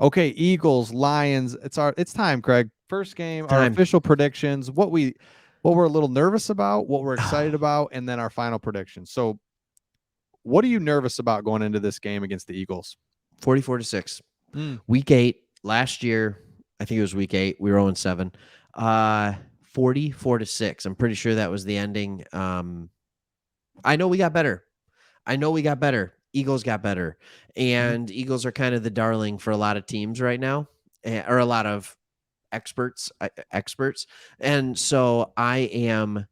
Okay, Eagles, Lions. It's time, Craig. First game, our Time. official predictions, what we're a little nervous about, what we're excited about, and then our final predictions. So, what are you nervous about going into this game against the Eagles? 44-6. Mm. Week 8 last year, I think it was week 8. We were 0-7. 44-6. I'm pretty sure that was the ending. I know we got better. Eagles got better. Mhm. And Eagles are kind of the darling for a lot of teams right now, or a lot of experts. And so I am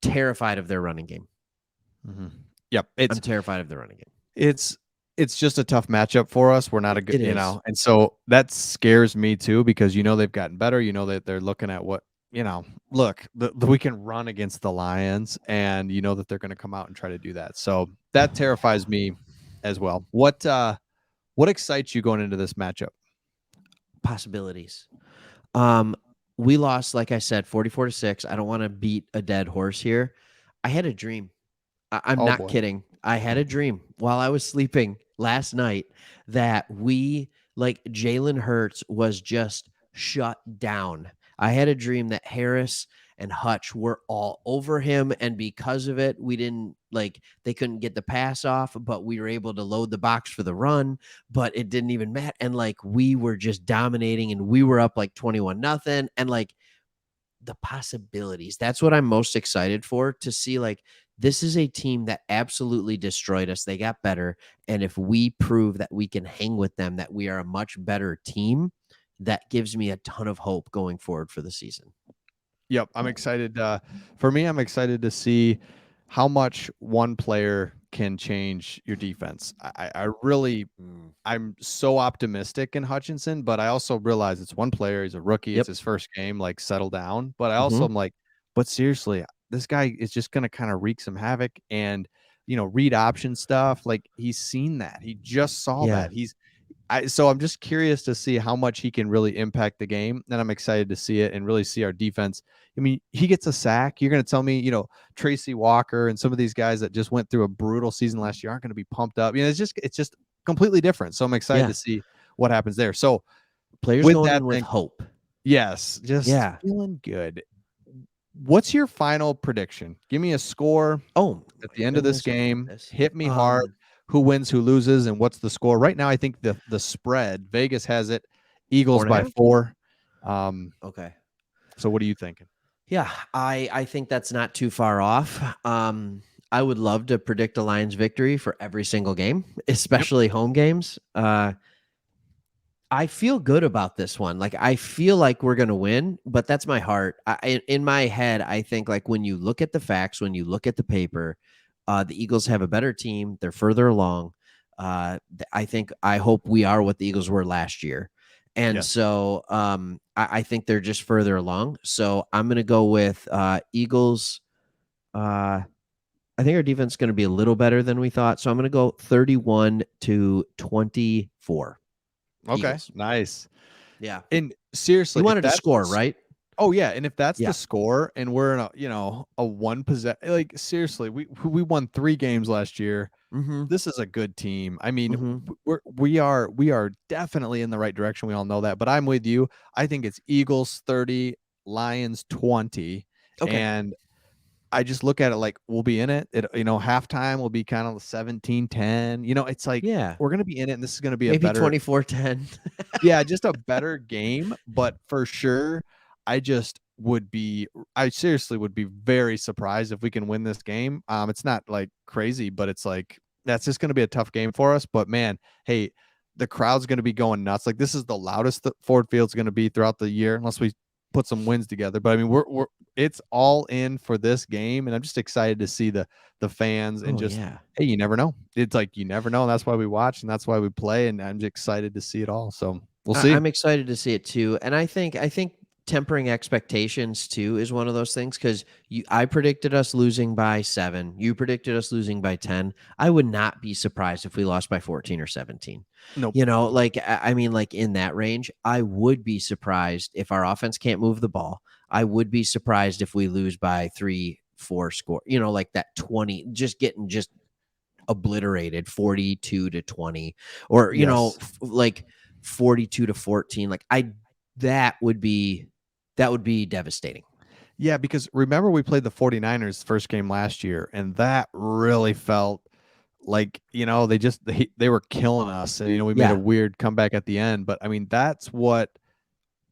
terrified of their running game. Mhm. Yep, I'm terrified of the running game. it's it's just a tough matchup for us. We're not a good, It is. and so that scares me too because they've gotten better. That they're looking at what look, we can run against the Lions, and that they're going to come out and try to do that. So that terrifies me as well. What excites you going into this matchup? Possibilities. Um, we lost, like I said, 44-6. I don't want to beat a dead horse here. I had a dream. I'm Oh not boy. kidding. I had a dream while I was sleeping last night that Jalen Hurts was just shut down. I had a dream that Harris and Hutch were all over him. And because of it, we didn't they couldn't get the pass off, but we were able to load the box for the run, but it didn't even matter. And we were just dominating and we were up 21 nothing. And the possibilities. That's what I'm most excited for, to see this is a team that absolutely destroyed us. They got better. And if we prove that we can hang with them, that we are a much better team, that gives me a ton of hope going forward for the season. Yep, I'm excited. For me, I'm excited to see how much one player can change your defense. I really, Mm. I'm so optimistic in Hutchinson, but I also realize it's one player. He's a rookie. It's Yep. his first game. Like, settle down. But I also Hmm. am like, but seriously, this guy is just going to kind of wreak some havoc and read option stuff. Like, he's seen that. He just saw Yeah. that. So I'm just curious to see how much he can really impact the game, and I'm excited to see it and really see our defense. I mean, he gets a sack. You're going to tell me, Tracy Walker and some of these guys that just went through a brutal season last year aren't going to be pumped up. It's just completely different. So I'm excited Yeah. to see what happens there. So Players with going that, in with then, hope. yes, just Yeah. feeling good. What's your final prediction? Give me a score Oh at my the end of this goodness. Look at game. this. Hit me hard. Who wins, who loses, and what's the score? Right now, I think the spread, Vegas has it, Four Eagles and a by half. 4. Um, Okay. so what are you thinking? Yeah, I think that's not too far off. I would love to predict a Lions victory for every single game, Yep. especially home games. I feel good about this one. I feel like we're gonna win, but that's my heart. In my head, I think when you look at the facts, when you look at the paper, the Eagles have a better team. They're further along. I hope we are what the Eagles were last year. And Yes. so I think they're just further along. So I'm going to go with Eagles. I think our defense is going to be a little better than we thought. So I'm going to go 31-24. Okay. Eagles. Nice. Yeah. And You seriously, if wanted to that's score, right? oh yeah, and if that's the Yeah. score and we're in a one possession, like, seriously, we won 3 games last year. Mm-hmm. This is a good team. I mean, Mm-hmm. we are definitely in the right direction. We all know that. But I'm with you. I think it's Eagles 30, Lions 20, Okay. and I just look at it like we'll be in it. Halftime will be kind of 17-10. It's like Yeah. we're gonna be in it, and this is gonna be a Maybe better, 24-10. yeah, just a better game. But for sure, I just would be, I seriously would be very surprised if we can win this game. It's not like crazy, but it's like that's just gonna be a tough game for us. But man, hey, the crowd's gonna be going nuts. Like, this is the loudest that Ford Field's gonna be throughout the year, unless we put some wins together. But I mean, we're it's all in for this game, and I'm just excited to see the fans and Oh just, yeah. hey, you never know. It's like you never know. And that's why we watch and that's why we play. And I'm just excited to see it all. So we'll see. I'm excited to see it too, and I think tempering expectations too is one of those things, because I predicted us losing by 7. You predicted us losing by 10. I would not be surprised if we lost by 14 or 17. Nope. I mean, in that range. I would be surprised if our offense can't move the ball. I would be surprised if we lose by 3-4 score. That 20, just getting obliterated 42-20, or Yes. 42-14. Like that would be devastating. Yeah, because remember we played the 49ers first game last year, and that really felt like, they were killing us, and we made a Yeah. weird comeback at the end, but I mean, that's what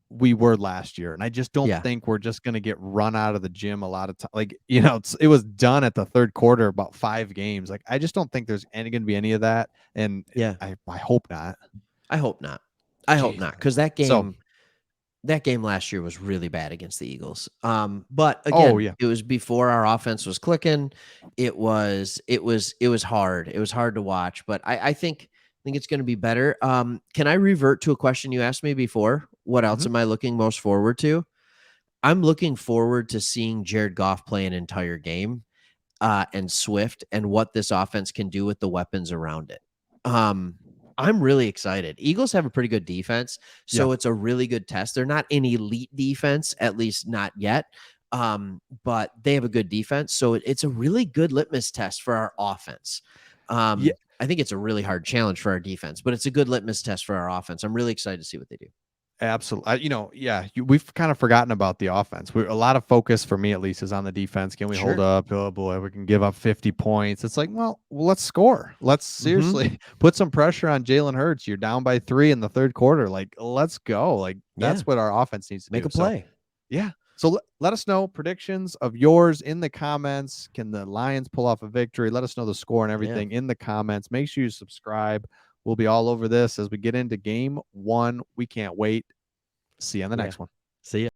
we were last year, and I just don't Yeah. think we're just gonna get run out of the gym a lot of time. Like, it was done at the third quarter, about 5 games. Like, I just don't think there's gonna be any of that, and Yeah. I hope not. I hope not. I hope Jeez. not, because So, that game last year was really bad against the Eagles. But oh again, yeah, it was before our offense was clicking. It was hard. It was hard to watch, but I think it's going to be better. Can I revert to a question you asked me before? What else mhm. am I looking most forward to? I'm looking forward to seeing Jared Goff play an entire game, and Swift, and what this offense can do with the weapons around it. Um, I'm really excited. Eagles have a pretty good defense, Yeah, so it's a really good test. They're not an elite defense, at least not yet. But they have a good defense, so it's a really good litmus test for our offense. yeah. I think it's a really hard challenge for our defense, but it's a good litmus test for our offense. I'm really excited to see what they do. Absolutely. Yeah, we've kind of forgotten about the offense. A lot of focus for me, at least, is on the defense. Can we hold Sure. up? Oh boy, we can give up 50 points. It's like, well, let's score. Let's Mm-hmm. seriously put some pressure on Jalen Hurts. You're down by 3 in the third quarter. Like, let's go. Like, Yeah. that's what our offense needs to Make do. a So, play. yeah. So let us know predictions of yours in the comments. Can the Lions pull off a victory? Let us know the score and Yeah. everything in the comments. Make sure you subscribe. We'll be all over this as we get into game 1. We can't wait. See you on the Yeah. next one. See ya.